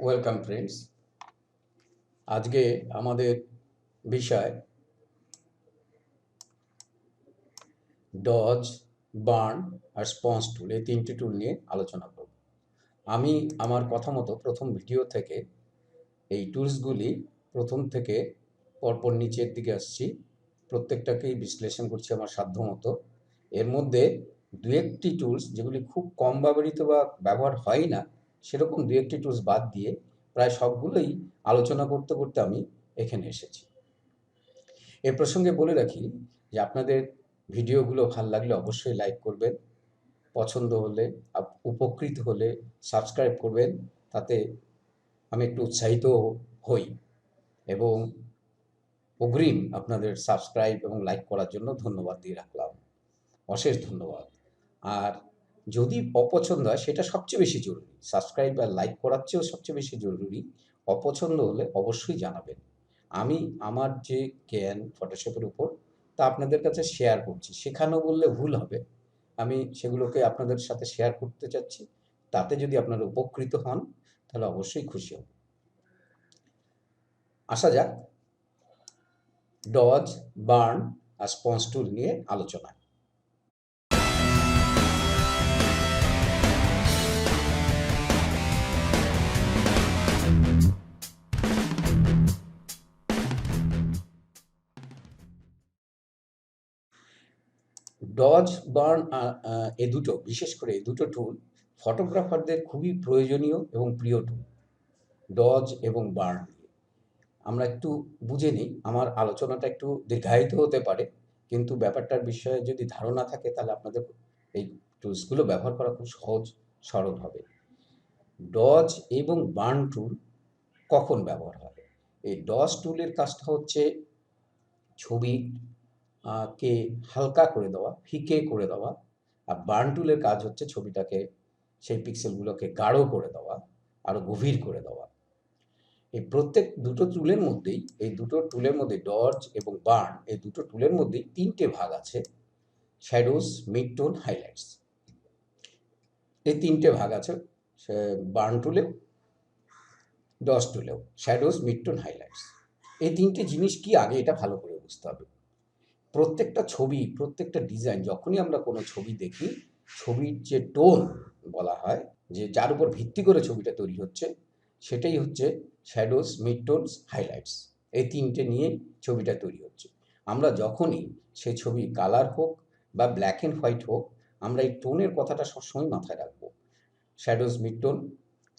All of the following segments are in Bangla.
Welcome friends. আজকে আমাদের বিষয় ডজ, বার্ন আর স্পঞ্জ টুল, এই তিনটি টুল নিয়ে আলোচনা করব। আমি আমার কথা মতো প্রথম ভিডিও থেকে এই টুলসগুলি প্রথম থেকে পরপর নিচের দিকে আসছি, প্রত্যেকটাকেই বিশ্লেষণ করছি আমার সাধ্য মতো। এর মধ্যে দু একটি টুলস যেগুলি খুব কম ব্যবহৃত বা ব্যবহার হয় না, সেরকম দু একটি টুলস বাদ দিয়ে প্রায় সবগুলোই আলোচনা করতে করতে আমি এখানে এসেছি। এ প্রসঙ্গে বলে রাখি যে আপনাদের ভিডিওগুলো ভাল লাগলে অবশ্যই লাইক করবেন, পছন্দ হলে উপকৃত হলে সাবস্ক্রাইব করবেন, তাতে আমি একটু উৎসাহিত হই। এবং অগ্রিম আপনাদের সাবস্ক্রাইব এবং লাইক করার জন্য ধন্যবাদ দিয়ে রাখলাম, অশেষ ধন্যবাদ। আর যদি অপছন্দ হয় সেটা সবচেয়ে বেশি জরুরি, সাবস্ক্রাইব আর লাইক করার চেয়েও সবচেয়ে বেশি জরুরি অপছন্দ হলে অবশ্যই জানাবেন। আমি আমার যে জ্ঞান ফটোশপের উপর তা আপনাদের কাছে শেয়ার করছি, শেখানো বললে ভুল হবে, আমি সেগুলোকে আপনাদের সাথে শেয়ার করতে চাচ্ছি। তাতে যদি আপনারা উপকৃত হন তাহলে অবশ্যই খুশি হব। আসা যাক ডজ, বার্ন আর স্পঞ্জ টুল নিয়ে আলোচনায়। ডজ, বার্ন এ দুটো, বিশেষ করে এই দুটো টুল ফটোগ্রাফারদের খুবই প্রয়োজনীয় এবং প্রিয় টুল। ডজ এবং বার্ন আমরা একটু বুঝে নিই। আমার আলোচনাটা একটু দীর্ঘায়িত হতে পারে, কিন্তু ব্যাপারটার বিষয়ে যদি ধারণা থাকে তাহলে আপনাদের এই টুলসগুলো ব্যবহার করা খুব সহজ সরল হবে। ডজ এবং বার্ন টুল কখন ব্যবহার হবে? এই ডজ টুলের কাজটা হচ্ছে ছবি কে হালকা করে দেওয়া, ফিকে করে দেওয়া। আর বার্ন টুলের কাজ হচ্ছে ছবিটাকে, সেই পিক্সেলগুলোকে গাঢ় করে দেওয়া, আরো গভীর করে দেওয়া। এই প্রত্যেক দুটো টুলের মধ্যেই, এই দুটো টুলের মধ্যে ডজ এবং বার্ন, এই দুটো টুলের মধ্যেই তিনটে ভাগ আছে: শ্যাডোজ, মিড টোন, হাইলাইটস। এই তিনটে ভাগ আছে বার্ন টুলেও, ডজ টুলেও, শ্যাডোজ, মিড টোন, হাইলাইটস। এই তিনটে জিনিস কি আগে এটা ভালো করে বুঝতে হবে। প্রত্যেকটা ছবি, প্রত্যেকটা ডিজাইন, যখনই আমরা কোনো ছবি দেখি, ছবির যে টোন বলা হয়, যে যার উপর ভিত্তি করে ছবিটা তৈরি হচ্ছে, সেটাই হচ্ছে শ্যাডোজ, মিড টোনস, হাইলাইটস। এই তিনটে নিয়ে ছবিটা তৈরি হচ্ছে। আমরা যখনই সেই ছবি কালার হোক বা ব্ল্যাক অ্যান্ড হোয়াইট হোক, আমরা এই টোনের কথাটা সবসময় মাথায় রাখবো। শ্যাডোজ, মিড টোন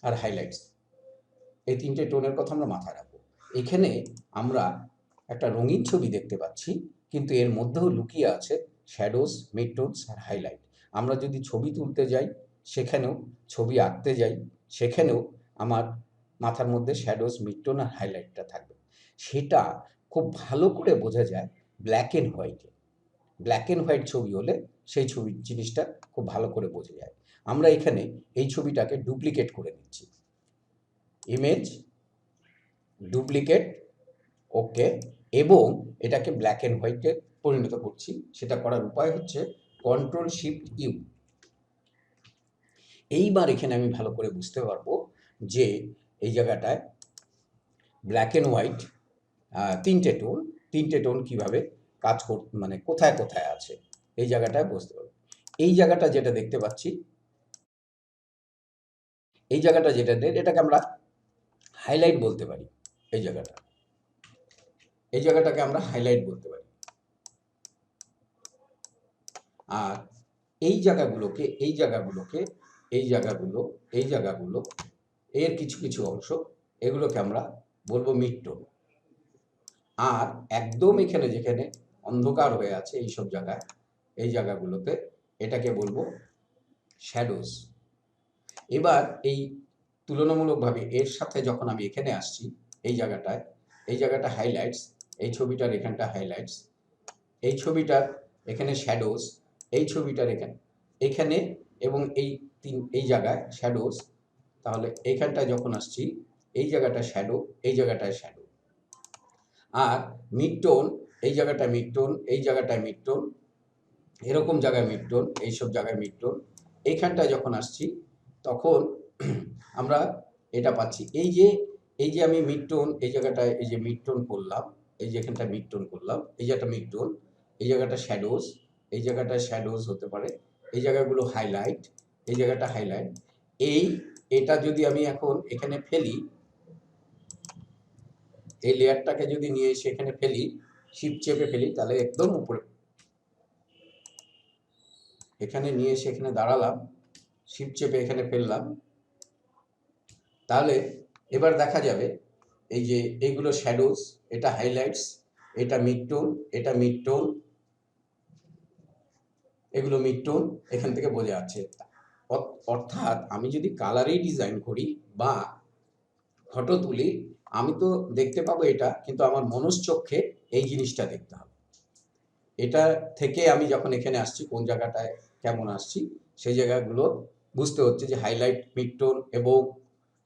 আর হাইলাইটস, এই তিনটে টোনের কথা আমরা মাথায় রাখবো। এখানে আমরা একটা রঙিন ছবি দেখতে পাচ্ছি, কিন্তু এর মধ্যেও লুকিয়ে আছে শ্যাডোজ, মিড টোনস আর হাইলাইট। আমরা যদি ছবি তুলতে যাই সেখানেও, ছবি আঁকতে যাই সেখানেও আমার মাথার মধ্যে শ্যাডোজ, মিড টোন আর হাইলাইটটা থাকবে। সেটা খুব ভালো করে বোঝা যায় ব্ল্যাক অ্যান্ড হোয়াইটে। ব্ল্যাক অ্যান্ড হোয়াইট ছবি হলে সেই ছবির জিনিসটা খুব ভালো করে বোঝা যায়। আমরা এখানে এই ছবিটাকে ডুপ্লিকেট করে নিচ্ছি, ইমেজ, ডুপ্লিকেট, ওকে, এবং এটাকে ব্ল্যাক অ্যান্ড হোয়াইটে পরিণত করছি। সেটা করার উপায় হচ্ছে কন্ট্রোল শিফট ইউ। এইবার এখানে আমি ভালো করে বুঝতে পারবো যে এই জায়গাটায় ব্ল্যাক অ্যান্ড হোয়াইট তিনটে টোন কীভাবে কাজ মানে কোথায় কোথায় আছে এই জায়গাটায় বুঝতে পারবো। এই জায়গাটা যেটা দেখতে পাচ্ছি, এই জায়গাটা যেটা এটাকে আমরা হাইলাইট বলতে পারি। এই জায়গাটাকে আমরা হাইলাইট বলতে পারি। আর এই জায়গাগুলো এর কিছু কিছু অংশ, এগুলোকে আমরা বলবো মিড টোন। আর একদম এখানে যেখানে অন্ধকার হয়ে আছে এইসব জায়গায়, এই জায়গাগুলোতে এটাকে বলবো শ্যাডোজ। এবার এই তুলনামূলকভাবে এর সাথে যখন আমি এখানে আসছি, এই জায়গাটা হাইলাইটস, এই ছবিটার এখানটা হাইলাইটস, এই ছবিটার এখানে শ্যাডোজ, এই ছবিটার এখানে এবং এই জায়গায় শ্যাডোজ। তাহলে এইখানটায় যখন আসছি, এই জায়গাটা শ্যাডো, এই জায়গাটায় শ্যাডো। আর মিড টোন, এই জায়গাটা মিড টোন, এই জায়গাটায় মিড টোন, এরকম জায়গায় মিড টোন, এইসব জায়গায় মিড টোন। এইখানটায় যখন আসছি তখন আমরা এটা পাচ্ছি। এই যে আমি মিড টোন এই জায়গাটায় এই যে মিড টোন করলাম, এই যে এখানটা মিড টোন করলাম, এই যে একটা মিড টোন, এই জায়গাটা শ্যাডোজ, এই জায়গাটা শ্যাডোজ হতে পারে, এই জায়গাগুলো হাইলাইট, এই জায়গাটা হাইলাইট। এটা যদি আমি এখন এখানে ফেলি, এই লেয়ারটাকে যদি নিয়ে এসে এখানে ফেলি, শিফট চেপে ফেলি, তাহলে একদম উপরে এখানে নিয়ে এসে এখানে দাঁড়ালাম, শিফট চেপে এখানে ফেললাম, তাহলে এবার দেখা যাবে এই যে এইগুলো শ্যাডোজ, এটা হাইলাইটস, এটা মিড টোন, এটা মিড টোন, এগুলো মিড টোন, এখান থেকে বোঝা যাচ্ছে। অর্থাৎ আমি যদি কালারেই ডিজাইন করি বা ফটো তুলি, আমি তো দেখতে পাবো এটা, কিন্তু আমার মনশ্চক্ষে এই জিনিসটা দেখতে হবে। এটা থেকে আমি যখন এখানে আসছি, কোন জায়গাটায় কেমন আসছি, সেই জায়গাগুলো বুঝতে হচ্ছে যে হাইলাইট, মিড টোন এবং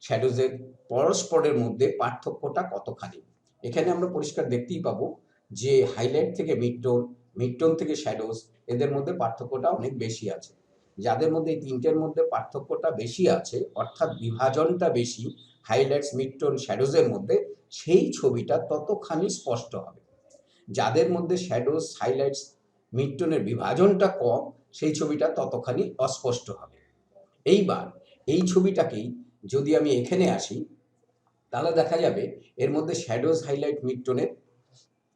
শ্যাডোজের পরস্পরের মধ্যে পার্থক্যটা কতখানি। এখানে আমরা পরিষ্কার দেখতেই পাবো যে হাইলাইট থেকে মিড টোন থেকে শ্যাডোজ, এদের মধ্যে পার্থক্যটা অনেক বেশি আছে। যাদের মধ্যে এই তিনটের মধ্যে পার্থক্যটা বেশি আছে, অর্থাৎ বিভাজনটা বেশি হাইলাইটস, মিড টোন, শ্যাডোজের মধ্যে, সেই ছবিটা ততখানি স্পষ্ট হবে। যাদের মধ্যে শ্যাডোজ, হাইলাইটস, মিড টোনের বিভাজনটা কম, সেই ছবিটা ততখানি অস্পষ্ট হবে। এইবার এই ছবিটাকেই যদি আমি এখানে আসি, তাহলে দেখা যাবে এর মধ্যে শ্যাডোজ, হাইলাইট, মিড টোনের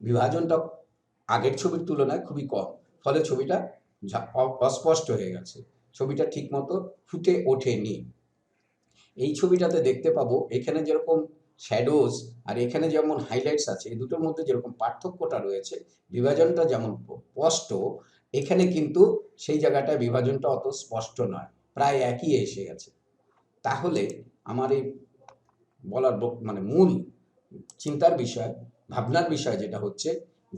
বিভাজনটা আগের ছবির তুলনায় খুবই কম, ফলে ছবিটা অস্পষ্ট হয়ে গেছে, ছবিটা ঠিকমতো ফুটে ওঠেনি। এই ছবিটাতে দেখতে পাবো এখানে যেরকম শ্যাডোজ আর এখানে যেমন হাইলাইটস আছে, এই দুটোর মধ্যে যেরকম পার্থক্যটা রয়েছে, বিভাজনটা যেমন স্পষ্ট, এখানে কিন্তু সেই জায়গাটায় বিভাজনটা অত স্পষ্ট নয়, প্রায় একই এসে গেছে। তাহলে আমার এই বলার মানে মূল চিন্তার বিষয়, ভাবনার বিষয় যেটা হচ্ছে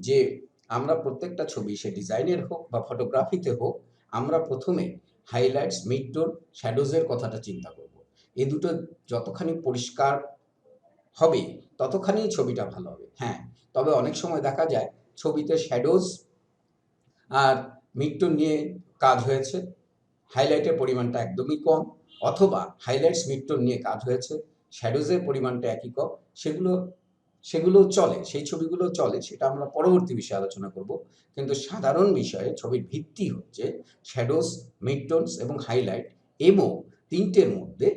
যে আমরা প্রত্যেকটা ছবি, সে ডিজাইনের হোক বা ফটোগ্রাফিতে হোক, আমরা প্রথমে হাইলাইটস, মিড টোন, শ্যাডোজের কথাটা চিন্তা করব। এই দুটো যতখানি পরিষ্কার হবে ততখানি ছবিটা ভালো হবে। হ্যাঁ, তবে অনেক সময় দেখা যায় ছবিতে শ্যাডোজ আর মিড টোন নিয়ে কাজ হয়েছে, হাইলাইটের পরিমাণটা একদমই কম, অথবা হাইলাইটস, মিড টোন নিয়ে কাজ হয়েছে, শ্যাডোজের পরিমাণটা একই কম, সেগুলো চলে, সেই ছবিগুলো চলে, সেটা আমরা পরবর্তী বিষয়ে আলোচনা করব। কিন্তু সাধারণ বিষয়ে ছবির ভিত্তি হচ্ছে শ্যাডোজ, মিড টোনস এবং হাইলাইট, এবং তিনটের মধ্যে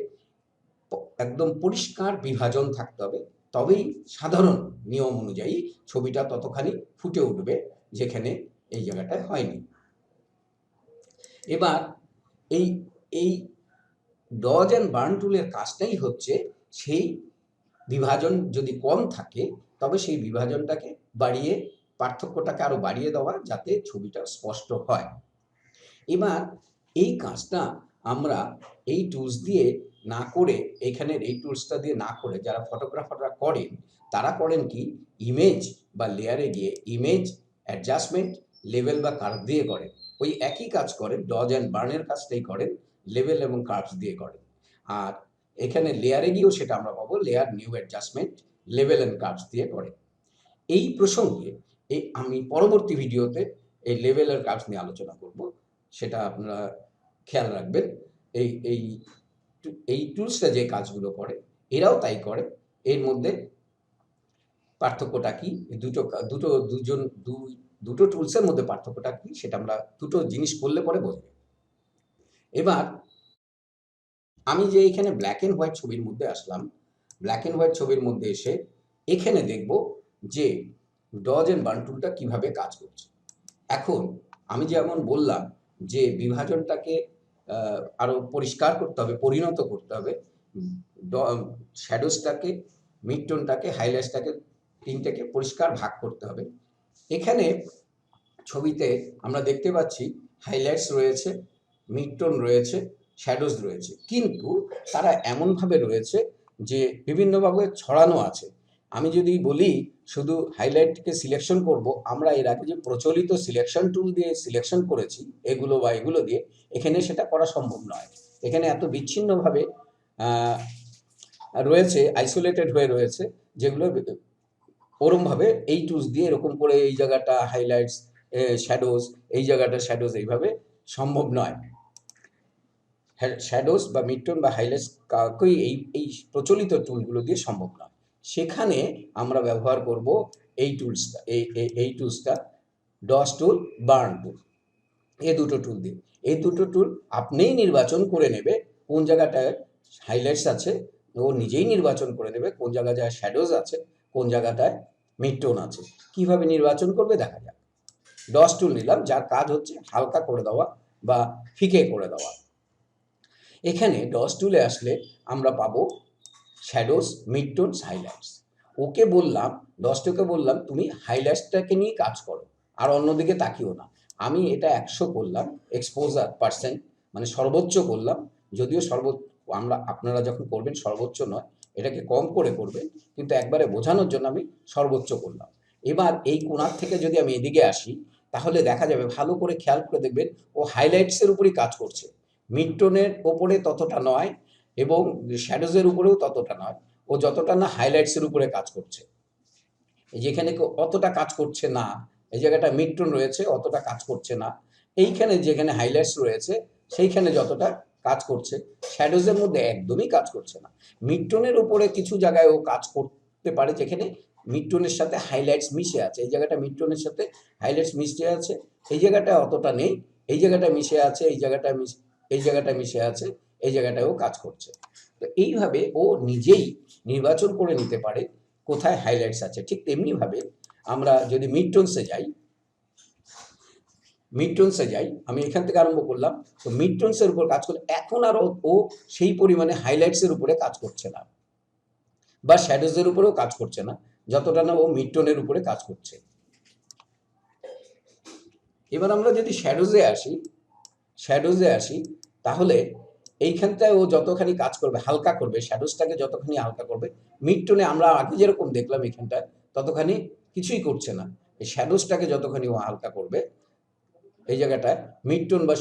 একদম পরিষ্কার বিভাজন থাকতে হবে, তবেই সাধারণ নিয়ম অনুযায়ী ছবিটা ততখানি ফুটে উঠবে, যেখানে এই জায়গাটায় হয়নি। এবার এই এই ডজ অ্যান্ড বার্ন টুলের কাজটাই হচ্ছে সেই বিভাজন যদি কম থাকে, তবে সেই বিভাজনটাকে বাড়িয়ে, পার্থক্যটাকে আরো বাড়িয়ে দেওয়া, যাতে ছবিটা স্পষ্ট হয়। এবার এই কাজটা আমরা এই টুলস দিয়ে না করে, এখানের এই টুলসটা দিয়ে না করে, যারা ফটোগ্রাফাররা করেন, তারা করেন কি, ইমেজ বা লেয়ারে গিয়ে ইমেজ, অ্যাডজাস্টমেন্ট, লেভেল বা কার্ভ দিয়ে করেন। ওই একই কাজ করেন, ডজ অ্যান্ড বার্নের কাজটাই করেন, লেভেল এবং কার্ভস দিয়ে করেন। আর এখানে লেয়ারে গিয়েও সেটা আমরা পাবো, layer, new adjustment, level and curves দিয়ে করে। এই প্রসঙ্গে আমি পরবর্তী ভিডিওতে এই লেভেল আর কার্ভস নিয়ে আলোচনা করব, সেটা আপনারা খেয়াল রাখবেন। এই এই এই টুলসটা যে কাজগুলো করে, এরাও তাই করে। এর মধ্যে পার্থক্যটা কি, দুটো টুলসের মধ্যে পার্থক্যটা কি, সেটা আমরা দুটো জিনিস করলে পরে বুঝবো। এবার আমি যে এখানে ব্ল্যাক এন্ড হোয়াইট ছবির মধ্যে আসলাম, ব্ল্যাক এন্ড হোয়াইট ছবির মধ্যে এসে এখানে দেখব যে ডজ অ্যান্ড বার্ন টুলটা কিভাবে কাজ করছে। এখন আমি যেমন বললাম যে বিভাজনটাকে আরো পরিষ্কার করতে হবে, পরিণত করতে হবে, শ্যাডোজটাকে, মিড টোনটাকে, হাইলাইটসটাকে, তিনটাকে পরিষ্কার ভাগ করতে হবে। এখানে ছবিতে আমরা দেখতে পাচ্ছি হাইলাইটস রয়েছে, মিড টোন রয়েছে, শ্যাডোজ রয়েছে, কিন্তু তারা এমনভাবে রয়েছে যে বিভিন্নভাবে ছড়ানো আছে। আমি যদি বলি শুধু হাইলাইটকে সিলেকশন করব, আমরা এর আগে যে প্রচলিত সিলেকশন টুল দিয়ে সিলেকশন করেছি, এগুলো বা এগুলো দিয়ে, এখানে সেটা করা সম্ভব নয়। এখানে এত বিচ্ছিন্নভাবে রয়েছে, আইসোলেটেড হয়ে রয়েছে, যেগুলো ওরমভাবে এই টুলস দিয়ে এরকম করে এই জায়গাটা হাইলাইটস, শ্যাডোজ, এই জায়গাটা শ্যাডোজ, এইভাবে সম্ভব নয়। শ্যাডোজ বা মিডটোন বা হাইলাইটস কাউকেই এই প্রচলিত টুলগুলো দিয়ে সম্ভব নয়। সেখানে আমরা ব্যবহার করব এই টুলসটা, এই টুলসটা, ডস টুল, বার্ন টুল, এই দুটো টুল দিয়ে। এই দুটো টুল আপনিই নির্বাচন করে নেবে কোন জায়গাটায় হাইলাইটস আছে, ও নিজেই নির্বাচন করে নেবে কোন জায়গায় শ্যাডোজ আছে, কোন জায়গাটায় মিডটোন আছে। কিভাবে নির্বাচন করবে দেখা যাক। ডস টুল নিলাম, যার কাজ হচ্ছে হালকা করে দেওয়া বা ফিকে করে দেওয়া। এখানে ডস টুলে আসলে আমরা পাবো শ্যাডোজ, মিডটোনস, হাইলাইটস। ওকে বললাম, ডসটাকে বললাম তুমি হাইলাইটসটাকে নিয়ে কাজ করো, আর অন্যদিকে তাকিও না। আমি এটা 100 করলাম, এক্সপোজার পার্সেন্ট, মানে সর্বোচ্চ করলাম। যদিও আপনারা যখন করবেন সর্বোচ্চ নয়, এটাকে কম করে করবেন, কিন্তু একবারে বোঝানোর জন্য আমি সর্বোচ্চ করলাম। এবার এই কোণার থেকে যদি আমি এদিকে আসি, তাহলে দেখা যাবে, ভালো করে খেয়াল করে দেখবেন, ও হাইলাইটসের উপরই কাজ করছে, মিডটোনের ওপরে ততটা নয় এবং শ্যাডোজের উপরেও ততটা নয়। ও যতটা না হাইলাইটসের উপরে কাজ করছে। যেখানে অতটা কাজ করছে না, এই জায়গাটা মিডটোন রয়েছে, অতটা কাজ করছে না। এইখানে যেখানে হাইলাইটস রয়েছে সেইখানে যতটা কাজ করছে, শ্যাডোজের মধ্যে একদমই কাজ করছে না। মিডটোনের উপরে কিছু জায়গায় ও কাজ করতে পারে, যেখানে মিডটোনের সাথে হাইলাইটস মিশে আছে। এই জায়গাটা মিডটোনের সাথে হাইলাইটস মিশে আছে, এই জায়গাটা অতটা নেই, এই জায়গাটা মিশে আছে, এই জায়গাটা মিশে আছে, এই জায়গাটায়ও কাজ করছে। তো এইভাবে ও নিজেই নির্বাচন করে নিতে পারে কোথায় হাইলাইটস আছে। ঠিক তেমনিভাবে আমরা যদি মিডটোনসে যাই, আমি এখান থেকে আরম্ভ করলাম, তো মিডটোনসের উপর কাজ করলে এখন আর ও সেই পরিমাণে হাইলাইটসের উপরে কাজ করছে না, বা শ্যাডোজের উপরেও কাজ করছে না, যতটা না ও মিডটোনের উপরে কাজ করছে। এবার আমরা যদি শ্যাডোজে আসি, তাহলে এইখানটায় ও যতখানি কাজ করবে, হালকা করবে, শ্যাডোজটাকে যতখানি হালকা করবে, মিডটোনে আমরা আগে যেরকম দেখলাম এখানটায় ততখানি কিছুই করছে না। এই শ্যাডোজটাকে যতখানি ও হালকা করবে, এই জায়গাটায় মিডটোন বা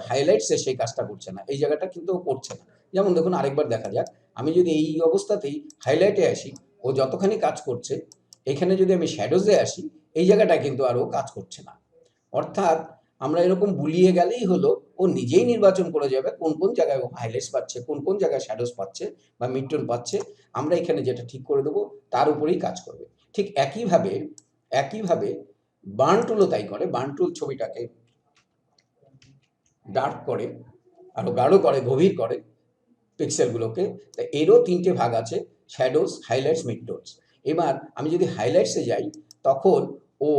হাইলাইটসে সেই কাজটা করছে না, এই জায়গাটা কিন্তু ও করছে না। যেমন দেখুন, আরেকবার দেখা যাক, আমি যদি এই অবস্থাতেই হাইলাইটে আসি, ও যতখানি কাজ করছে, এখানে যদি আমি শ্যাডোজে আসি, এই জায়গাটা কিন্তু আর ও কাজ করছে না। অর্থাৎ আমরা এরকম বুলিয়ে গেলেই হলো, ও নিজেই নির্বাচন করে যাবে কোন কোন জায়গায় ও হাইলাইটস পাচ্ছে, কোন কোন জায়গায় শ্যাডোজ পাচ্ছে বা মিডটোন পাচ্ছে। আমরা এখানে যেটা ঠিক করে দেবো তার উপরেই কাজ করবে। ঠিক একইভাবে বার্ন টুলও তাই করে। বার্ন টুল ছবিটাকে ডার্ক করে, আরো গাঢ় করে, গভীর করে পিক্সেলগুলোকে। তা এরও 3টে ভাগ আছে, শ্যাডোজ, হাইলাইটস, মিডটোনস। এবার আমি যদি হাইলাইটসে যাই, তখন ও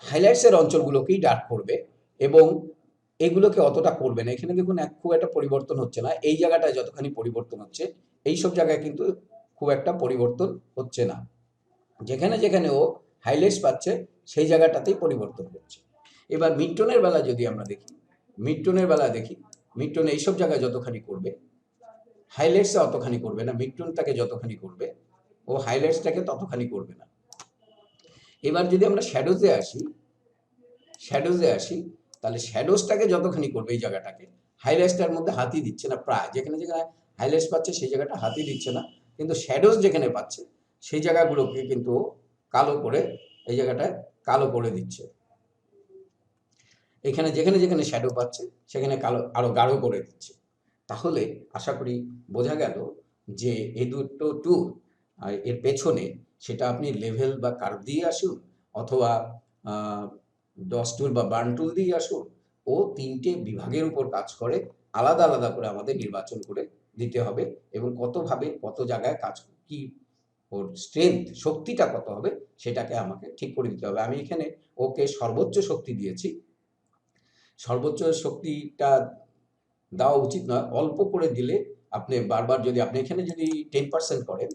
হাইলাইটসের অঞ্চলগুলোকেই ডার্ক করবে এবং এগুলোকে অতটা করবে না। এখানে দেখুন খুব একটা পরিবর্তন হচ্ছে না, এই জায়গাটায় যতখানি পরিবর্তন হচ্ছে, এই সব জায়গায় কিন্তু খুব একটা পরিবর্তন হচ্ছে না। যেখানে যেখানে ও হাইলাইটস পাচ্ছে সেই জায়গাটাতেই পরিবর্তন হচ্ছে। এবার মিডটোনের বেলা যদি আমরা দেখি, মিডটোন এইসব জায়গায় যতখানি করবে, হাইলাইটসে অতখানি করবে না। মিডটোনটাকে যতখানি করবে, ও হাইলাইটসটাকে ততখানি করবে না। এবার যদি আমরা শ্যাডোজে আসি, তাহলে শ্যাডোজটাকে যতখানি করবে এই জায়গাটাকে, হাইলাইটসটার মধ্যে হাতই দিচ্ছে না। প্রায় যেখানে যেখানে হাইলাইটস পাচ্ছে সেই জায়গাটা হাতই দিচ্ছে না, কিন্তু শ্যাডোজ যেখানে পাচ্ছে সেই জায়গাগুলোকে কিন্তু কালো করে, এই জায়গাটায় কালো করে দিচ্ছে। এখানে যেখানে যেখানে শ্যাডো পাচ্ছে সেখানে কালো আরো গাঢ় করে দিচ্ছে। তাহলে আশা করি বোঝা গেল যে এই দুটো টুল, এর পেছনে, সেটা আপনি লেভেল বা কার্ভ দিয়ে আসুন, অথবা ডস টুল বা বার্ন টুল দিয়ে আসুন, ও 3টে বিভাগের উপর কাজ করে। আলাদা আলাদা করে আমাদের নির্বাচন করে দিতে হবে, এবং কত জায়গায় কাজ, কি ওর শক্তিটা কত হবে সেটাকে আমাকে ঠিক করে দিতে হবে। আমি এখানে ওকে সর্বোচ্চ শক্তি দিয়েছি। সর্বোচ্চ শক্তিটা দেওয়া উচিত নয়, অল্প করে দিলে আপনি বারবার, যদি আপনি এখানে যদি 10% করেন,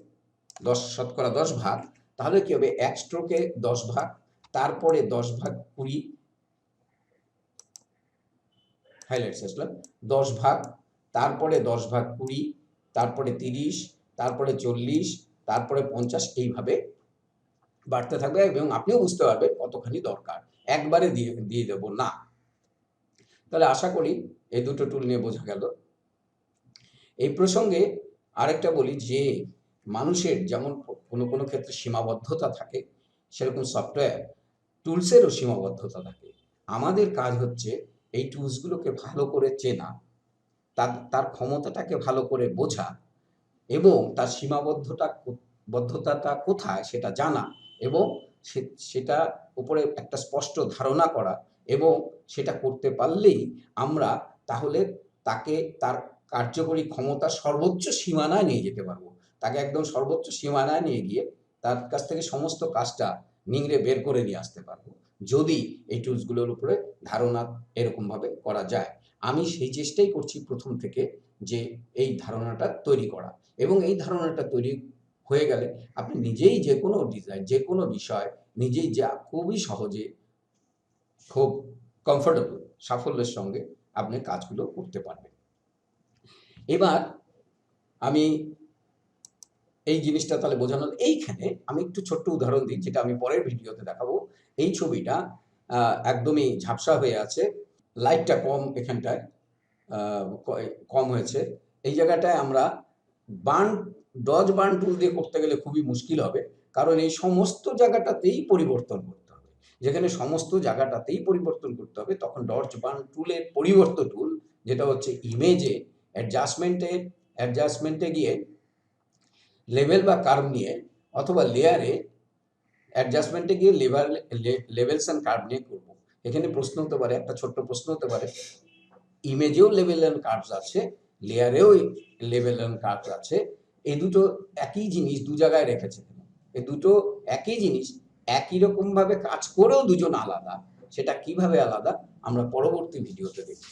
10 ভাগ, তাহলে কি হবে, 1 স্ট্রোকে 10 ভাগ, তারপরে 10 ভাগ 20, হাইলাইটস আসলাম 10 ভাগ, তারপরে 10 ভাগ 20, তারপরে 30, তারপরে 40, তারপরে 50, এইভাবে বাড়তে থাকবে, এবং আপনিও বুঝতে পারবেন কতখানি দরকার। একবারে দিয়ে দেব না। তাহলে আশা করি এই দুটো টুল নিয়ে বোঝা গেল। এই প্রসঙ্গে আরেকটা বলি যে, মানুষের যেমন কোনো কোনো ক্ষেত্রে সীমাবদ্ধতা থাকে, সেরকম সফটওয়্যার টুলসেরও সীমাবদ্ধতা থাকে। আমাদের কাজ হচ্ছে এই টুলসগুলোকে ভালো করে চেনা, তার ক্ষমতাটাকে ভালো করে বোঝা এবং তার বদ্ধতাটা কোথায় সেটা জানা এবং সেটা উপরে একটা স্পষ্ট ধারণা করা এবং সেটা করতে পারলেই আমরা তাহলে তাকে তার কার্যকরী ক্ষমতার সর্বোচ্চ সীমানায় নিয়ে যেতে পারবো। তাকে একদম সর্বোচ্চ সীমানায় নিয়ে গিয়ে তার কাছ থেকে সমস্ত কাজটা নিংড়ে বের করে নিয়ে আসতে পারবো, যদি এই টুলসগুলোর উপরে ধারণা এরকমভাবে করা যায়। আমি সেই চেষ্টাই করছি প্রথম থেকে, যে এই ধারণাটা তৈরি করা, এবং এই ধারণাটা তৈরি হয়ে গেলে আপনি নিজেই যে কোনো ডিজাইন, যে কোনো বিষয় নিজেই যা খুবই সহজে, খুব কমফোর্টেবল, সাফল্যের সঙ্গে আপনি কাজগুলো করতে পারবেন। এবার আমি এই জিনিসটা তাহলে বোঝানোর, এইখানে আমি একটু ছোট্ট উদাহরণ দিই, যেটা আমি পরের ভিডিওতে দেখাবো। এই ছবিটা একদমই ঝাপসা হয়ে আছে, লাইটটা কম এখানটায়, কম হয়েছে। এই জায়গাটায় আমরা ডজ বার্ন টুল দিয়ে করতে গেলে খুবই মুশকিল হবে, কারণ এই সমস্ত জায়গাটাতেই পরিবর্তন করতে হবে। যেখানে সমস্ত জায়গাটাতেই পরিবর্তন করতে হবে, তখন ডজ বার্ন টুলের পরিবর্তন টুল, যেটা হচ্ছে ইমেজে অ্যাডজাস্টমেন্টে গিয়ে লেভেল বা কার্ভ নিয়ে, অথবা লেয়ারে অ্যাডজাস্টমেন্টে গিয়ে লেভেলস অ্যান্ড কার্ভ নিয়ে করবো। এখানে প্রশ্ন হতে পারে, একটা ছোট্ট প্রশ্ন হতে পারে, ইমেজেও লেভেল অ্যান্ড কার্ভস আছে, লেয়ারেও লেভেল অ্যান্ড কার্ভস আছে, এই দুটো একই জিনিস দু জায়গায় রেখেছে। এই দুটো একই জিনিস একই রকম ভাবে কাজ করেও দুজন আলাদা, সেটা কিভাবে আলাদা আমরা পরবর্তী ভিডিওতে দেখব।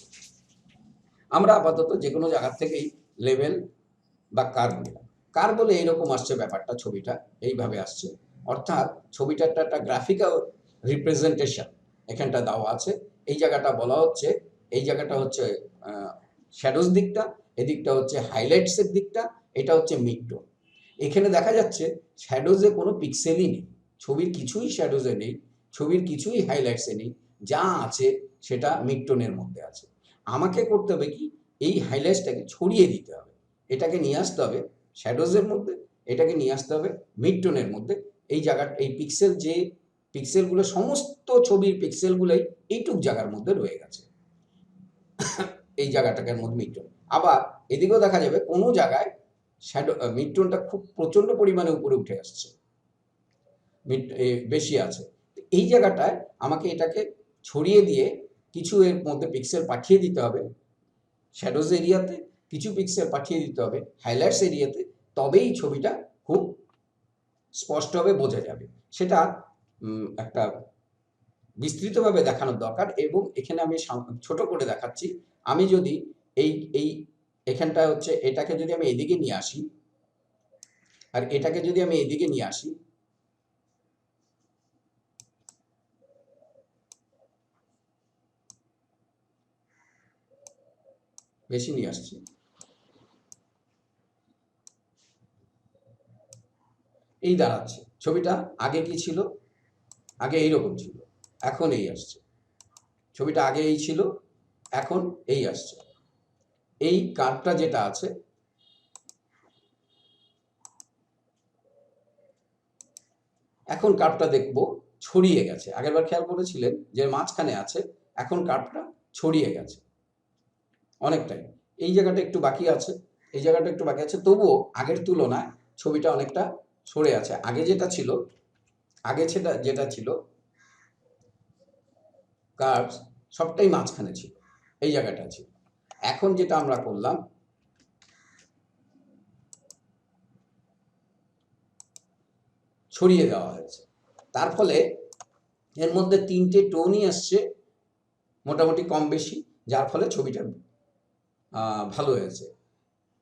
আমরা আপাতত যে কোনো জায়গা থেকেই লেভেল বা কার্ভ নিলাম। কার্ভ বলে এইরকম আসছে ব্যাপারটা, ছবিটা এইভাবে আসছে, অর্থাৎ ছবিটার একটা গ্রাফিক্যাল রিপ্রেজেন্টেশন এখানটা দেওয়া আছে। এই জায়গাটা বলা হচ্ছে, এই জায়গাটা হচ্ছে শ্যাডোজ দিকটা, এদিকটা হচ্ছে হাইলাইটসের দিকটা, এটা হচ্ছে মিড টোন। এখানে দেখা যাচ্ছে শ্যাডোজে কোনো পিক্সেলই নেই, ছবির কিছুই শ্যাডোজে নেই, ছবির কিছুই হাইলাইটসে নেই, যা আছে সেটা মিড টোনের মধ্যে আছে। আমাকে করতে হবে কি, এই হাইলাইটসটাকে ছড়িয়ে দিতে হবে, এটাকে নিয়ে আসতে হবে শ্যাডোজের মধ্যে, এটাকে নিয়ে আসতে হবে মিড টোনের মধ্যে। এই জায়গাটা, এই পিক্সেলগুলো, সমস্ত ছবির পিক্সেলগুলোই এইটুক জায়গার মধ্যে রয়ে গেছে, এই জায়গাটার মধ্যে মিড টোন। আবার এদিকেও দেখা যাবে কোনো জায়গায় মিড টোনটা খুব প্রচন্ড পরিমাণে উপরে উঠে আসছে, বেশি আছে। এই জায়গাটায় আমাকে এটাকে ছড়িয়ে দিয়ে কিছু এর মধ্যে পিক্সেল পাঠিয়ে দিতে হবে শ্যাডোজ এরিয়াতে, কিছু পিক্সেল পাঠিয়ে দিতে হবে হাইলাইটস এরিয়াতে, তবেই ছবিটা খুব স্পষ্টভাবে বোঝা যাবে। সেটা একটা বিস্তৃতভাবে দেখানোর দরকার, এবং এখানে আমি ছোট করে দেখাচ্ছি। আমি যদি এই এই এখানটা হচ্ছে, এটাকে যদি আমি এদিকে নিয়ে আসি, আর এটাকে যদি আমি এদিকে নিয়ে আসি, বেশি নিয়ে আসছি, এই দাঁড়াচ্ছে ছবিটা। আগে কি ছিল, আগে এইরকম ছিল, এখন এই আসছে। ছবিটা আগে এই ছিল, এখন এই আসছে। এই কার্ভটা যেটা আছে, এখন কার্ভটা দেখবো ছড়িয়ে গেছে। আগেরবার খেয়াল করেছিলেন যে মাঝখানে আছে, এখন কার্ভটা ছড়িয়ে গেছে অনেকটাই। এই জায়গাটা একটু বাকি আছে, এই জায়গাটা একটু বাকি আছে, তবুও আগের তুলনায় ছবিটা অনেকটা সরে আছে। আগে যেটা ছিল, যেটা ছিল কার্ভ, সবটাই মাঝখানে ছিল, এই জায়গাটা ছিল। এখন যেটা আমরা করলাম, ছড়িয়ে দেওয়া হয়েছে, তার ফলে এর মধ্যে তিনটে টোনই আসছে মোটামুটি কম বেশি, যার ফলে ছবিটা ভালো হয়েছে।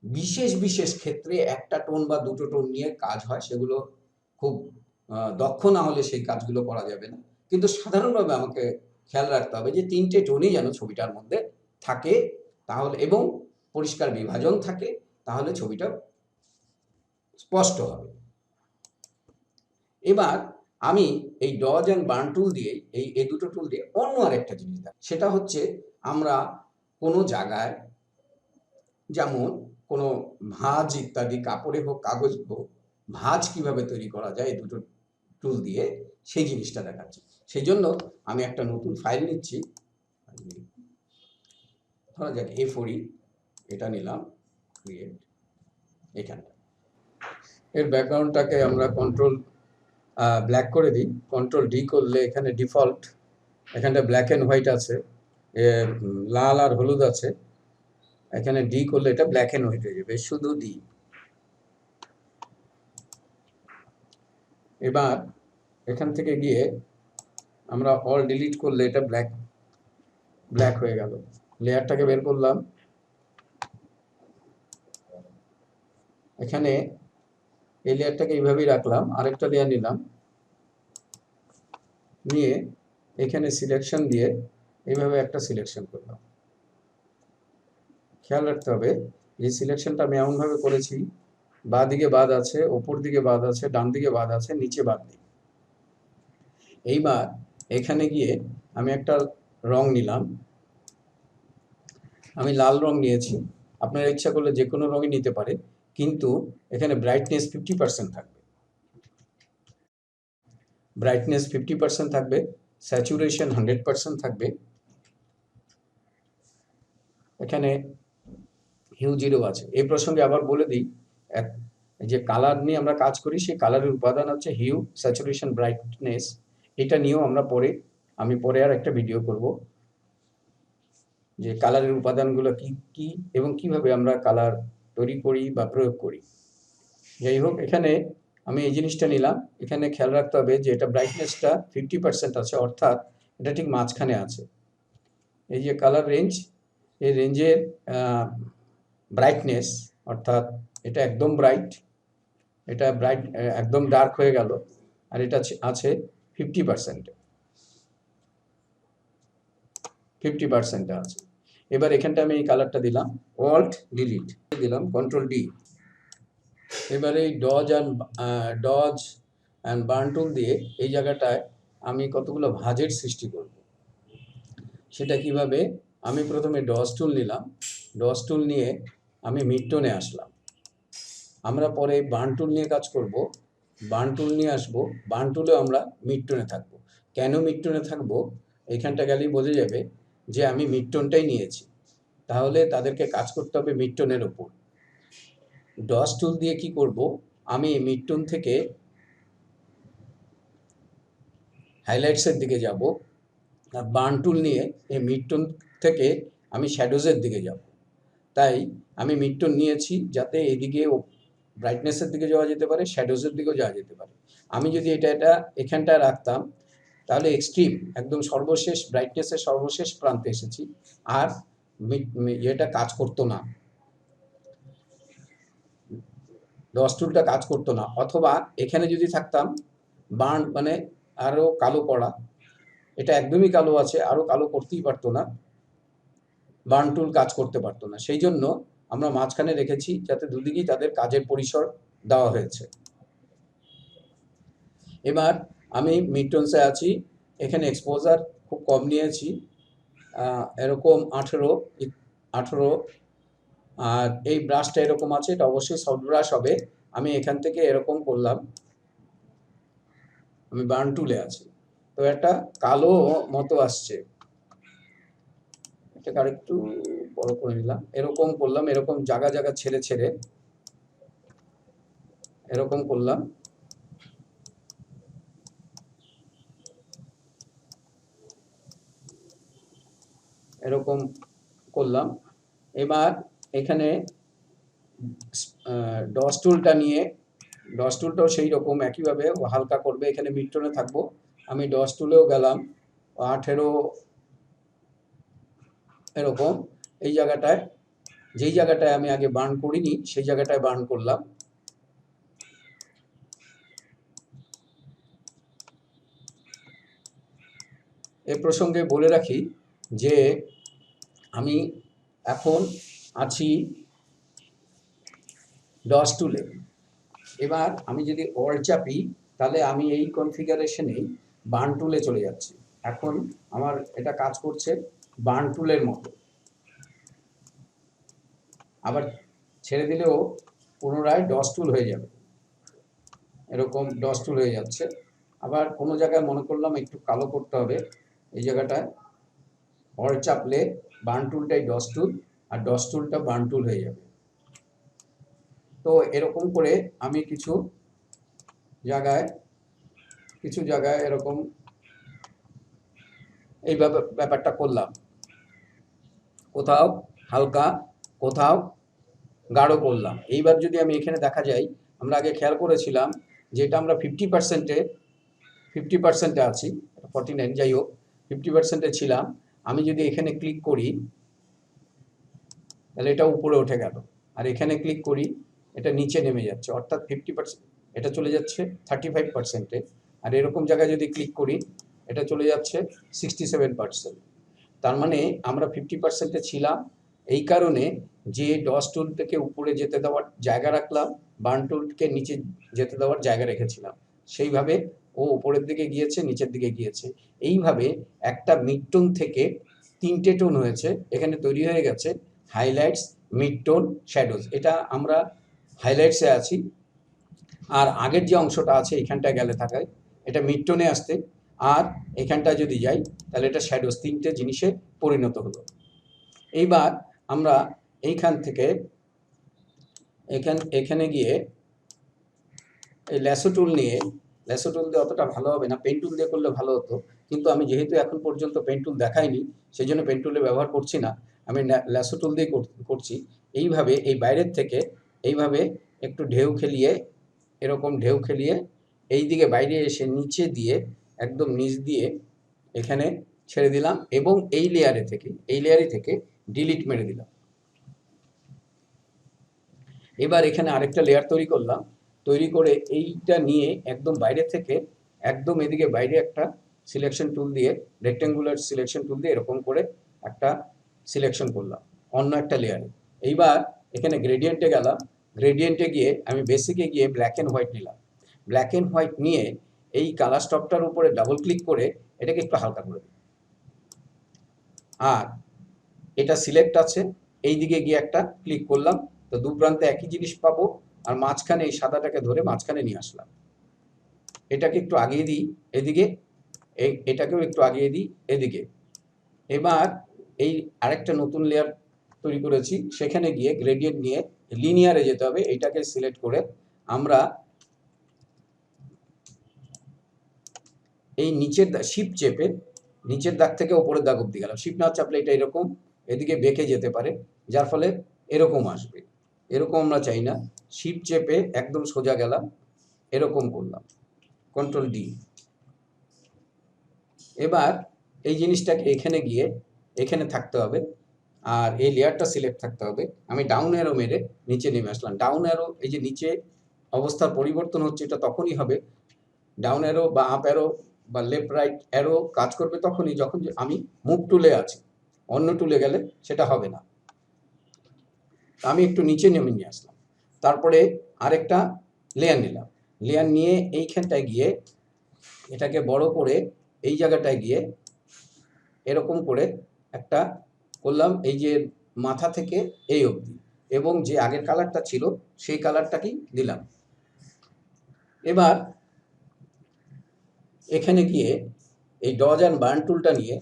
বিশেষ বিশেষ ক্ষেত্রে একটা টোন বা দুটো টোন নিয়ে কাজ হয়, সেগুলো খুব দক্ষ না হলে সেই কাজগুলো করা যাবে না। কিন্তু সাধারণভাবে আমাকে খেয়াল রাখতে হবে যে তিনটে টোনই যেন ছবিটার মধ্যে থাকে, তাহলে, এবং পরিষ্কার বিভাজন থাকে, তাহলে ছবিটা স্পষ্ট হবে। এবার আমি এই ডজ অ্যান্ড বার্ন টুল দিয়ে, এই দুটো টুল দিয়ে অন্য আরেকটা জিনিস দেখ, সেটা হচ্ছে আমরা কোনো জায়গায়, যেমন কোনো ভাঁজ ইত্যাদি, কাপড়ে হোক কাগজ হোক, ভাঁজ কিভাবে তৈরি করা যায় এই দুটো টুল দিয়ে, সেই জিনিসটা দেখাচ্ছি। সেই জন্য আমি একটা নতুন ফাইল নিচ্ছি, ধরা যাক A4E, এটা নিলাম, ক্রিয়েট, এখানটা। এর ব্যাকগ্রাউন্ডটাকে আমরা কন্ট্রোল ব্ল্যাক করে দিই। কন্ট্রোল ডি করলে এখানে ডিফল্ট, এখানটা ব্ল্যাক অ্যান্ড হোয়াইট আছে, লাল আর হলুদ আছে। এখানে ডি করলে এটা ব্ল্যাক অ্যান্ড হোয়াইট হয়ে যাবে, শুধু ডি। এবার এখান থেকে গিয়ে আমরা অল ডিলিট করলে এটা ব্ল্যাক হয়ে গেল। লেয়ারটাকে বের করলাম, এখানে এই লেয়ারটাকে এইভাবেই রাখলাম, আরেকটা লেয়ার নিলাম, নিয়ে এখানে সিলেকশন দিয়ে এইভাবে একটা সিলেকশন করলাম। খেয়াল রাখতে হবে এই সিলেকশনটা আমি এমনভাবে করেছি, বাঁ দিকে বাদ আছে, ওপর দিকে বাদ আছে, ডান দিকে বাদ আছে, নিচে বাদ নেই। এইবার এখানে গিয়ে আমি একটা রং নিলাম, আমি লাল রং নিয়েছি, আপনারা ইচ্ছা করলে যে কোনো রঙই নিতে পারে, কিন্তু এখানে ব্রাইটনেস 50% থাকবে, ব্রাইটনেস 50% থাকবে, স্যাচুরেশন 100% থাকবে, এখানে হিউ 0 আছে। এই প্রসঙ্গে আবার বলে দিই, যে কালার নিয়ে আমরা কাজ করি, সেই কালারের উপাদান হচ্ছে হিউ, স্যাচুরেশন, ব্রাইটনেস। এটা নিয়েও আমি পরে আর একটা ভিডিও করব, যে কালারের উপাদানগুলো কি কি এবং কিভাবে আমরা কালার তৈরি করি বা প্রয়োগ করি। যাই হোক, এখানে আমি এই জিনিসটা নিলাম। এখানে খেয়াল রাখতে হবে যে এটা ব্রাইটনেসটা 50% আছে, অর্থাৎ এটা ঠিক মাঝখানে আছে। এই যে কালার রেঞ্জ, এই রেঞ্জের ব্রাইটনেস, অর্থাৎ এটা একদম ব্রাইট, এটা ব্রাইট একদম ডার্ক হয়ে গেল, আর এটা আছে 50%, 50% আছে। এবার এখানটা আমি এই কালারটা দিলাম, অল্ট ডিলিট দিলাম, কন্ট্রোল ডি। এবার এই ডজ অ্যান্ড বার্ন টুল দিয়ে এই জায়গাটায় আমি কতগুলো ভাঁজের সৃষ্টি করব। সেটা কিভাবে, আমি প্রথমে ডজ টুল নিলাম, ডজ টুল নিয়ে আমি মিড টোনে আসলাম। আমরা পরে বার্ন টুল নিয়ে কাজ করব, বার্ন টুল নিয়ে আসবো, বার্ন টুলেও আমরা মিড টোনে থাকবো। কেন মিড টোনে থাকবো, এখানটা গেলেই বোঝা যাবে যে আমি মিড টোনটাই নিয়েছি। তাহলে তাদেরকে কাজ করতে হবে মিড টোনের ওপর। ডজ টুল দিয়ে কি করব, আমি মিড টোন থেকে হাইলাইটসের দিকে যাব, আর বার্ন টুল নিয়ে এই মিড টোন থেকে আমি শ্যাডোজের দিকে যাব। তাই আমি মিড টোন নিয়েছি যাতে এদিকে ব্রাইটনেসের দিকে যাওয়া যেতে পারে, শ্যাডোজের দিকেও যাওয়া যেতে পারে। আমি যদি এটা এখানটায় রাখতাম, তাহলে এক্সট্রিম একদম সর্বশেষ ব্রাইটনেসের সর্বশেষ প্রান্তে এসেছি, আর এটা কাজ করতো না, ডজ টুলটা কাজ করতো না। অথবা এখানে যদি থাকতাম, বার্ন মানে আরও কালো করা, এটা একদমই কালো আছে, আরও কালো করতেই পারতো না, বার্ন টুল কাজ করতে পারতো না। সেই জন্য আমরা মাঝখানে রেখেছি, যাতে দুদিকেই তাদের কাজের পরিসর দেওয়া হয়েছে। এবার আমি মিড টোনসে আছি, এখানে এক্সপোজার খুব কম নিয়েছি, এরকম 18, আর এই ব্রাশটা এরকম আছে, এটা অবশ্যই সফট ব্রাশ হবে। আমি এখান থেকে এরকম করলাম, আমি বার্ন টুলে আছি, তো একটা কালো মতো আসছে, এটাকে আরেকটু বড় করে নিলাম, এরকম করলাম, এরকম জায়গা জায়গা ছেড়ে ছেড়ে এরকম করলাম, এরকম করলাম। এবার এখানে ডস টুলটা নিয়ে, ডস টুলটাও সেই রকম একইভাবে হালকা করবে, এখানে মিড টোনে থাকবো, আমি ডস টুলেও গেলাম 18, এরকম এই জায়গাটায়, যেই জায়গাটায় আমি আগে বার্ন করিনি সেই জায়গাটায় বার্ন করলাম। এ প্রসঙ্গে বলে রাখি যে আমি এখন আছি ডস টুলে। এবার আমি যদি অল্ট চাপি, তাহলে আমি এই কনফিগারেশনেই বার্ন টুলে চলে যাচ্ছি। এখন আমার এটা কাজ করছে বার্ন টুলের মতো। আবার ছেড়ে দিলেও পুনরায় ডস টুল হয়ে যাবে, এরকম ডস টুল হয়ে যাচ্ছে। আবার কোনো জায়গায় মনে করলাম একটু কালো করতে হবে, এই জায়গাটায় অল্ট চাপলে বার্ন টুলটাই ডস টুল, আর ডস টুলটা বার্ন টুল হয়ে যাবে। তো এরকম করে আমি কিছু জায়গায় এরকম এই ব্যাপারটা করলাম, কোথাও হালকা কোথাও গাঢ় করলাম। এইবার যদি আমি এখানে দেখা যায়, আমরা আগে খেয়াল করেছিলাম যে এটা আমরা 50%-এ আছি, 49 যাই হোক, 50%-এ ছিলাম। আমি যদি এখানে ক্লিক করি তাহলে এটা উপরে উঠে গেল, আর এখানে ক্লিক করি এটা নিচে নেমে যাচ্ছে, অর্থাৎ 50% এটা চলে যাচ্ছে 35%-এ। আর এরকম জায়গায় যদি ক্লিক করি এটা চলে যাচ্ছে 67%। তার মানে আমরা 50%-এ ছিলাম, এই কারণে যে ডস টুলটাকে উপরে যেতে দেওয়ার জায়গা রাখলাম, বার্ন টুলকে নিচে যেতে দেওয়ার জায়গা রেখেছিলাম, সেইভাবে ও উপরের দিকে গিয়েছে, নিচের দিকে গিয়েছে। এইভাবে একটা মিড টোন থেকে 3টে টোন হয়েছে, এখানে তৈরি হয়ে গেছে হাইলাইটস, মিড টোন, শ্যাডোজ। এটা আমরা হাইলাইটসে আছি, আর আগের যে অংশটা আছে এখানটায় গেলে থাকায় এটা মিড টোনে আসতে, আর এখানটায় যদি যাই তাহলে এটা শ্যাডোজ। 3টে জিনিসে পরিণত হলো। এইবার আমরা এইখান থেকে এখানে গিয়ে এই ল্যাসো টুল দিয়ে অতটা ভালো হবে না, পেন টুল দিয়ে করলে ভালো হতো, কিন্তু আমি যেহেতু এখন পর্যন্ত পেন টুল দেখাইনি সেই জন্য পেন টুলে ব্যবহার করছি না, আমি ল্যাসো টুল দিয়ে করছি। এইভাবে এই বাইরের থেকে এইভাবে একটু ঢেউ খেলিয়ে, এরকম ঢেউ খেলিয়ে এই দিকে বাইরে এসে নিচে দিয়ে একদম নিচ দিয়ে এখানে ছেড়ে দিলাম, এবং এই লেয়ারে থেকে ডিলিট মেরে দিলাম। এবার এখানে আরেকটা লেয়ার তৈরি করলাম, তৈরি করে এইটা নিয়ে একদম বাইরে থেকে একদম এদিকে বাইরে একটা সিলেকশন টুল দিয়ে, রেক্টেঙ্গুলার সিলেকশন টুল দিয়ে এরকম করে একটা সিলেকশন করলাম অন্য একটা লেয়ারে। এইবার এখানে গ্রেডিয়েন্টে গেলাম, গ্রেডিয়েন্টে গিয়ে আমি বেসিকে গিয়ে ব্ল্যাক অ্যান্ড হোয়াইট নিলাম। ব্ল্যাক অ্যান্ড হোয়াইট নিয়ে এই কালার স্টপটার উপরে ডাবল ক্লিক করে এটাকে একটু হালকা করে দিই। আর এটা সিলেক্ট আছে, এই দিকে গিয়ে একটা ক্লিক করলাম, তো দু প্রান্তে একই জিনিস পাবো, আর মাঝখানে এই সাদাটাকে ধরে মাঝখানে নিয়ে আসলাম। এটাকে একটু আগিয়ে দিই এদিকে, এটাকেও একটু আগিয়ে দিই এদিকে। এবার এই আরেকটা নতুন লেয়ার তৈরি করেছি, সেখানে গিয়ে গ্রেডিয়েন্ট নিয়ে লিনিয়ারে যেতে হবে, এইটাকে সিলেক্ট করে আমরা এই নিচের শিপ চেপে নিচের দাগ থেকে ওপরের দাগ অব্দি গেলাম। শিপ না চাপলে এটা এরকম এদিকে বেঁকে যেতে পারে, যার ফলে এরকম আসবে। এরকম আমরা চাই না, শিপ চেপে একদম সোজা গেলাম, এরকম করলাম, কন্ট্রোল ডি। এবার এই জিনিসটাকে এখানে গিয়ে এখানে থাকতে হবে, আর এই লেয়ারটা সিলেক্ট থাকতে হবে। আমি ডাউন অ্যারো মেরে নিচে নেমে আসলাম। ডাউন অ্যারো, এই যে নিচে অবস্থার পরিবর্তন হচ্ছে, এটা তখনই হবে, ডাউন অ্যারো বা আপ অ্যারো বা লেফট রাইট অ্যারো কাজ করবে তখনই যখন আমি মুভ টুলে আছি, অন্য টুলে গেলে সেটা হবে না। আমি একটু নিচে নেমে নিয়ে আসলাম, তারপরে আরেকটা লেয়ার নিলাম, লেয়ার নিয়ে এইখানটায় গিয়ে এটাকে বড় করে এই জায়গাটায় গিয়ে এরকম করে একটা করলাম, এই যে মাথা থেকে এই অবধি, এবং যে আগের কালারটা ছিল সেই কালারটাকেই দিলাম। এবার এখানে গিয়ে এই ডজ অ্যান্ড বার্ন টুলটা নিয়ে,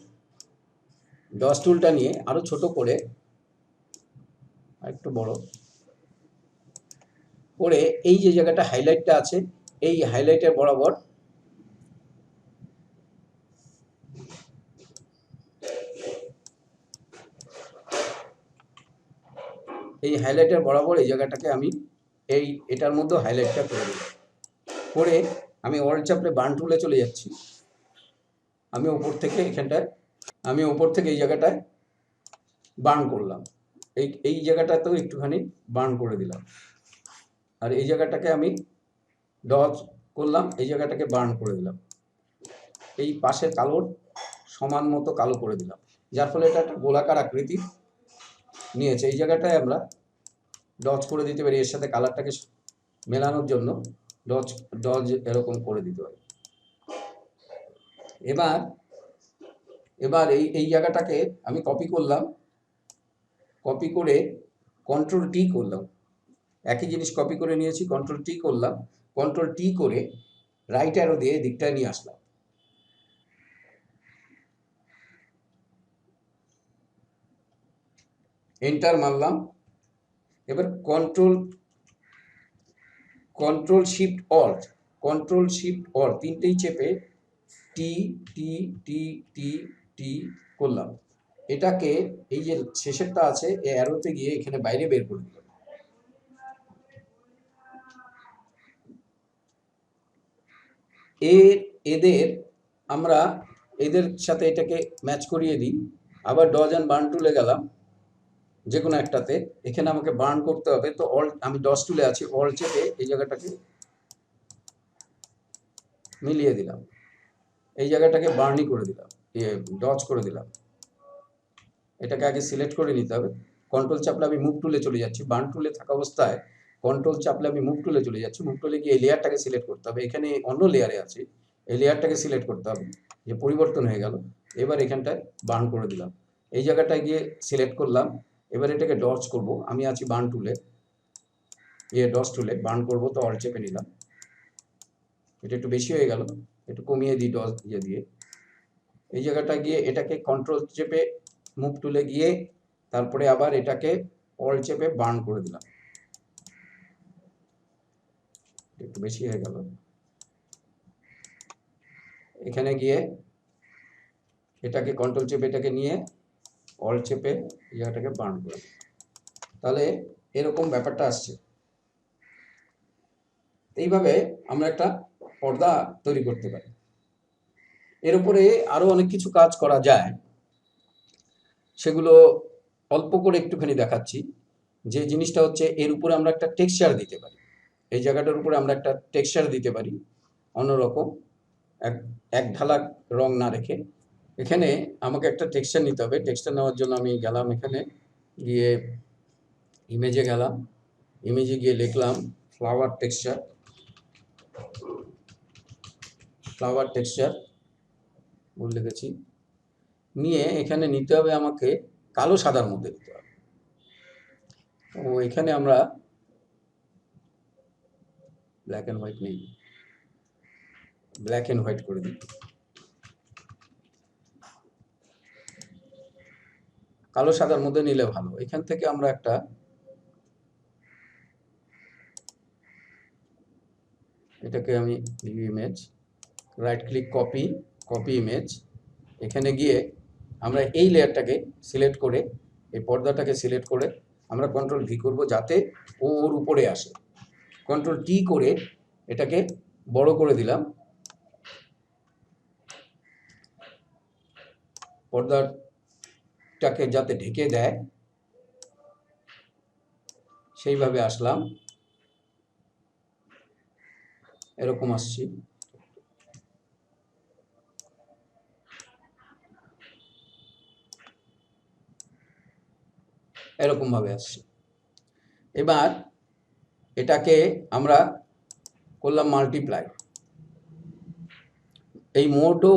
ডজ টুলটা নিয়ে আরো ছোট করে একটু বড় করে এই যে জায়গাটা হাইলাইটটা আছে, এই হাইলাইটের বরাবর এই জায়গাটাকে আমি এটার মধ্যে হাইলাইটটা করে দিই। করে আমি অল্ট চাপলে বার্ন টুলে চলে যাচ্ছি। আমি ওপর থেকে এই জায়গাটায় বার্ন করলাম, এই জায়গাটাতেও একটুখানি বার্ন করে দিলাম, আর এই জায়গাটাকে আমি ডজ করলাম, এই জায়গাটাকে বার্ন করে দিলাম, এই পাশের কালোর সমান মতো কালো করে দিলাম, যার ফলে এটা একটা গোলাকার আকৃতি নিয়েছে। এই জায়গাটায় আমরা ডজ করে দিতে পারি, এর সাথে কালারটাকে মেলানোর জন্য ডজ এরকম করে দিতে পারি। এবার এই জায়গাটাকে আমি কপি করলাম, কপি করে কন্ট্রোল টি করলাম, একই জিনিস কপি করে নিয়েছি, কন্ট্রোল টি করলাম, কন্ট্রোল টি করে রাইট অ্যারো দিয়ে দিকটায় নিয়ে আসলাম। এন্টার মারলাম। এবার কন্ট্রোল শিফট অল্ট তিনটেই চেপে টি টি টি টি টি করলাম। এটাকে এই যে শেষেরটা আছে এই অ্যারোতে গিয়ে এখানে বাইরে বের করে দিলাম। এদের আমরা এদের সাথে এটাকে ম্যাচ করিয়ে দিই। আবার ডজ অ্যান্ড বার্ন টুলে গেলাম, যে কোনো একটাতে। এখানে আমাকে বার্ন করতে হবে, তো অল্ট, আমি ডজ টুলে আছি, অল্ট চেপে এই জায়গাটাকে মিলিয়ে দিলাম, এই জায়গাটাকে বার্নই করে দিলাম, ডজ করে দিলাম। এটাকে আগে সিলেক্ট করে নিতে হবে। কন্ট্রোল চাপলে আমি মুভ টুলে চলে যাচ্ছি, বার্ন টুলে থাকা অবস্থায় কন্ট্রোল চাপলে আমি মুভ টুলে চলে যাচ্ছি। মুভ টুলে গিয়ে এই লেয়ারটাকে সিলেক্ট করতে হবে, এখানে অন্য লেয়ারে আছে, এই লেয়ারটাকে সিলেক্ট করতে হবে, যে পরিবর্তন হয়ে গেল। এবার এখানটায় বার্ন করে দিলাম, এই জায়গাটায় গিয়ে সিলেক্ট করলাম। এবার এটাকে ডজ করব, আমি আছি বার্ন টুলে, ডজ টুলে বার্ন করব, তো অল্ট চেপে নিলাম। এটা একটু বেশি হয়ে গেল, একটু কমিয়ে দিই ডজ দিয়ে। এই জায়গাটা গিয়ে এটাকে কন্ট্রোল চেপে মুভ টুলে গিয়ে তারপরে আবার এটাকে অল্ট চেপে বার্ন করে দিলাম, একটু বেশি হয়ে গেল। এখানে গিয়ে এটাকে কন্ট্রোল চেপে এটাকে নিয়ে অল্ট চেপে এই জায়গাটাকে বার্ন করে দিলাম। তাহলে এরকম ব্যাপারটা আসছে। এইভাবে আমরা একটা পর্দা তৈরি করতে পারি। এর উপরে আরো অনেক কিছু কাজ করা যায়, সেগুলো অল্প করে একটুখানি দেখাচ্ছি। যে জিনিসটা হচ্ছে, এর উপরে আমরা একটা টেক্সচার দিতে পারি, এই জায়গাটার উপরে আমরা একটা টেক্সচার দিতে পারি অন্যরকম, এক ঢালা রং না রেখে। এখানে আমাকে একটা টেক্সচার নিতে হবে। টেক্সচার নেওয়ার জন্য আমি গেলাম, এখানে গিয়ে ইমেজে গেলাম, ইমেজে গিয়ে লিখলাম ফ্লাওয়ার টেক্সচার ভুল লিখেছি। নিয়ে এখানে নিতে হবে আমাকে কালো সাদার মধ্যে নিতে হবে। তো এখানে আমরা ব্ল্যাক অ্যান্ড হোয়াইট নেই, ব্ল্যাক অ্যান্ড হোয়াইট করে দিই, কালো সাদার মধ্যে নিলে ভালো। এখান থেকে আমরা একটা এটাকে আমি image, right click copy image, এখানে গিয়ে আমরা এই লেয়ারটাকে সিলেক্ট করে, এই পর্দাটাকে সিলেক্ট করে আমরা কন্ট্রোল ভি করব যাতে ওর উপরে আসে। কন্ট্রোল টি করে এটাকে বড় করে দিলাম, পর্দাটাকে যাতে ঢেকে দেয় সেইভাবে আসলাম, এরকম আসছি। এরকম ভাবে আসছে। এবার এটাকে আমরা করলাম মাল্টিপ্লাই। এই মোডও,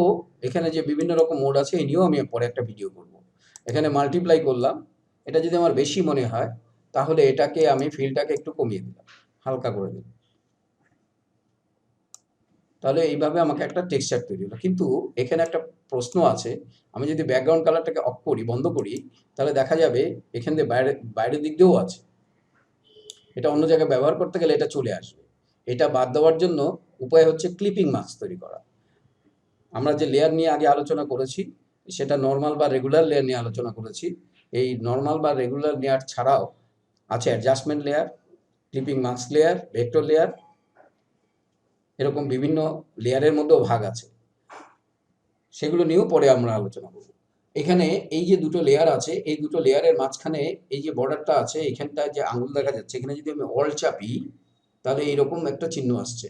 এখানে যে বিভিন্ন রকম মোড আছে এই নিয়েও আমি পরে একটা ভিডিও করব। এখানে মাল্টিপ্লাই করলাম, এটা যদি আমার বেশি মনে হয় তাহলে এটাকে আমি ফিলটাকে একটু কমিয়ে দিলাম, হালকা করে দিলাম। তাহলে এইভাবে আমাকে একটা টেক্সচার তৈরি হলো। কিন্তু এখানে একটা প্রশ্ন আছে, আমি যদি ব্যাকগ্রাউন্ড কালারটাকে অফ করি, বন্ধ করি, তাহলে দেখা যাবে এখান দিয়ে বাইরের দিক দিয়েও আছে। এটা অন্য জায়গায় ব্যবহার করতে গেলে এটা চলে আসবে। এটা বাদ দেওয়ার জন্য উপায় হচ্ছে ক্লিপিং মাস্ক তৈরি করা। আমরা যে লেয়ার নিয়ে আগে আলোচনা করেছি সেটা নর্মাল বা রেগুলার লেয়ার নিয়ে আলোচনা করেছি। এই নর্মাল বা রেগুলার লেয়ার ছাড়াও আছে adjustment layer, clipping mask layer, vector layer, এরকম বিভিন্ন লেয়ারের মধ্যেও ভাগ আছে, সেগুলো নিয়েও পরে আমরা আলোচনা করব। এখানে এই যে দুটো লেয়ার আছে, এই দুটো লেয়ারের মাঝখানে এই যে বর্ডারটা আছে, এখানটায় যে আঙুল দেখা যাচ্ছে, এখানে যদি আমি অল্ট চাপি তাহলে এইরকম একটা চিহ্ন আসছে,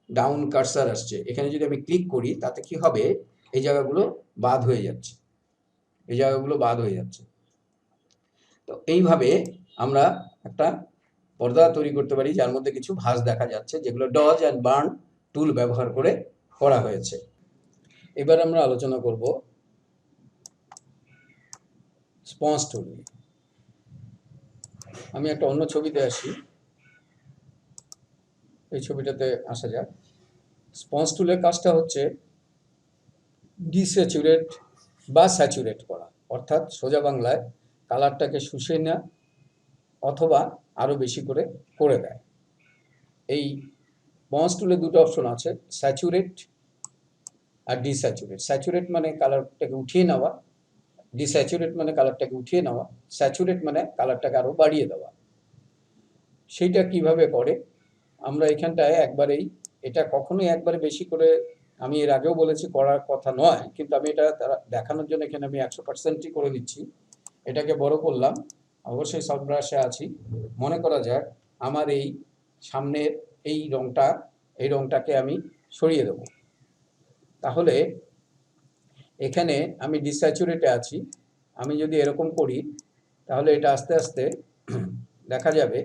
ডাউন কার্সার আসছে। এখানে যদি আমি ক্লিক করি তাতে কি হবে, এই জায়গাগুলো বাদ হয়ে যাচ্ছে, এই জায়গাগুলো বাদ হয়ে যাচ্ছে। তো এইভাবে আমরা একটা পর্দা তৈরি করতে পারি যার মধ্যে কিছু ভাঁজ দেখা যাচ্ছে, যেগুলো ডজ অ্যান্ড বার্ন টুল ব্যবহার করে করা হয়েছে। এবার আমরা আলোচনা করব স্পঞ্জ টুল নিয়ে। আমি একটা অন্য ছবিতে আসি, এই ছবিটাতে আসা যাক। স্পঞ্জ টুলের কাজটা হচ্ছে ডিস্যাচুরেট বা স্যাচুরেট করা, অর্থাৎ সোজা বাংলায় কালারটাকে শুষে নেয় অথবা আরও বেশি করে করে দেয়। এই বন্স টুলে দুটো অপশন আছে, স্যাচুরেট আর ডিস্যাচুরেট। স্যাচুরেট মানে কালারটাকে উঠিয়ে নেওয়া, ডিস্যাচুরেট মানে কালারটাকে উঠিয়ে নেওয়া, স্যাচুরেট মানে কালারটাকে আরও বাড়িয়ে দেওয়া। সেইটা কিভাবে করে, আমরা এখানটায় একবারেই, এটা কখনোই একবারে বেশি করে, আমি এর আগেও বলেছি করার কথা নয়, কিন্তু আমি এটা দেখানোর জন্য এখানে আমি 100%ই করে দিচ্ছি। এটাকে বড় করলাম, অবশ্যই সফট ব্রাশে আছি। মনে করা যাক আমার এই সামনের এই রংটাকে আমি সরিয়ে দেব। তাহলে এখানে আমি ডিস্যাচুরেটে আছি, আমি যদি এরকম করি তাহলে এটা আস্তে আস্তে দেখা যাবে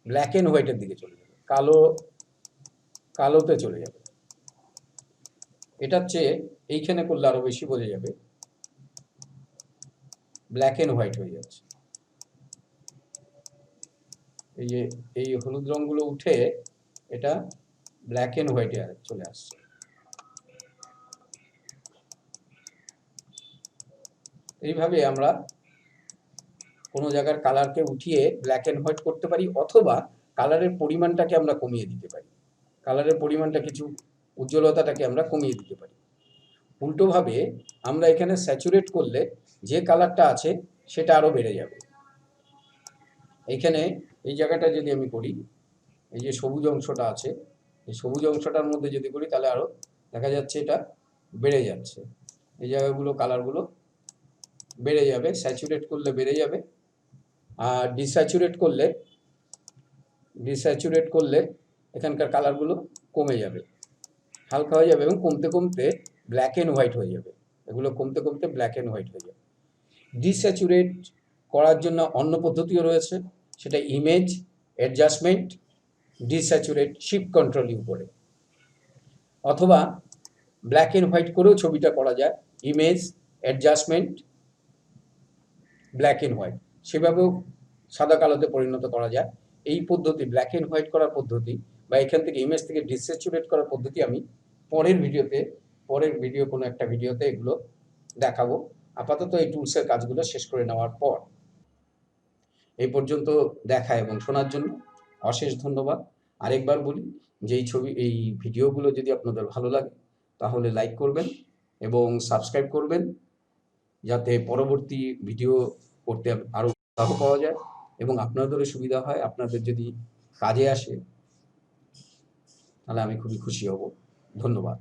ব্ল্যাক অ্যান্ড হোয়াইটের দিকে চলে যাবে, কালোতে চলে যাবে। এটার চেয়ে এইখানে করলে আরো বেশি বোঝা যাবে, ব্ল্যাক অ্যান্ড হোয়াইট হয়ে যাচ্ছে। এই যে এই হলুদ রঙগুলো উঠে এটা ব্ল্যাক অ্যান্ড হোয়াইটে চলে আসছে। এইভাবে আমরা কোনো জায়গার কালারকে উঠিয়ে ব্ল্যাক অ্যান্ড হোয়াইট করতে পারি, অথবা কালারের পরিমাণটাকে আমরা কমিয়ে দিতে পারি, কালারের পরিমাণটা কিছু, উজ্জ্বলতাটাকে আমরা কমিয়ে দিতে পারি। উল্টোভাবে আমরা এখানে স্যাচুরেট করলে যে কালারটা আছে সেটা আরও বেড়ে যাবে। এইখানে এই জায়গাটা যদি আমি করি, এই যে সবুজ অংশটা আছে, এই সবুজ অংশটার মধ্যে যদি করি তাহলে আরও দেখা যাচ্ছে এটা বেড়ে যাচ্ছে, এই জায়গাগুলো কালারগুলো বেড়ে যাবে। স্যাচুরেট করলে বেড়ে যাবে, আর ডিস্যাচুরেট করলে এখানকার কালারগুলো কমে যাবে, হালকা হয়ে যাবে, এবং কমতে কমতে ব্ল্যাক অ্যান্ড হোয়াইট হয়ে যাবে, এগুলো কমতে কমতে ব্ল্যাক অ্যান্ড হোয়াইট হয়ে যাবে। ডিস্যাচুরেট করার জন্য অন্য পদ্ধতিও রয়েছে, সেটা image adjustment, desaturate shift control উপরে, অথবা ব্ল্যাক অ্যান্ড হোয়াইট করেও ছবিটা করা যায়, image adjustment black and white, সেভাবেও সাদা কালোতে পরিণত করা যায়। এই পদ্ধতি, ব্ল্যাক অ্যান্ড হোয়াইট করার পদ্ধতি বা এখান থেকে ইমেজ থেকে ডিস্যাচুরেট করার পদ্ধতি আমি পরের ভিডিও কোনো একটা ভিডিওতে এগুলো দেখাবো। আপাতত এই টুলসের কাজগুলো শেষ করে নেওয়ার পর, এই পর্যন্ত দেখা এবং শোনার জন্য অশেষ ধন্যবাদ। আরেকবার বলি যে এই ভিডিওগুলো যদি আপনাদের ভালো লাগে তাহলে লাইক করবেন এবং সাবস্ক্রাইব করবেন, যাতে পরবর্তী ভিডিও করতে আরও উৎসাহ পাওয়া যায় এবং আপনাদেরও সুবিধা হয়। আপনাদের যদি কাজে আসে তাহলে আমি খুবই খুশি হব। ধন্যবাদ।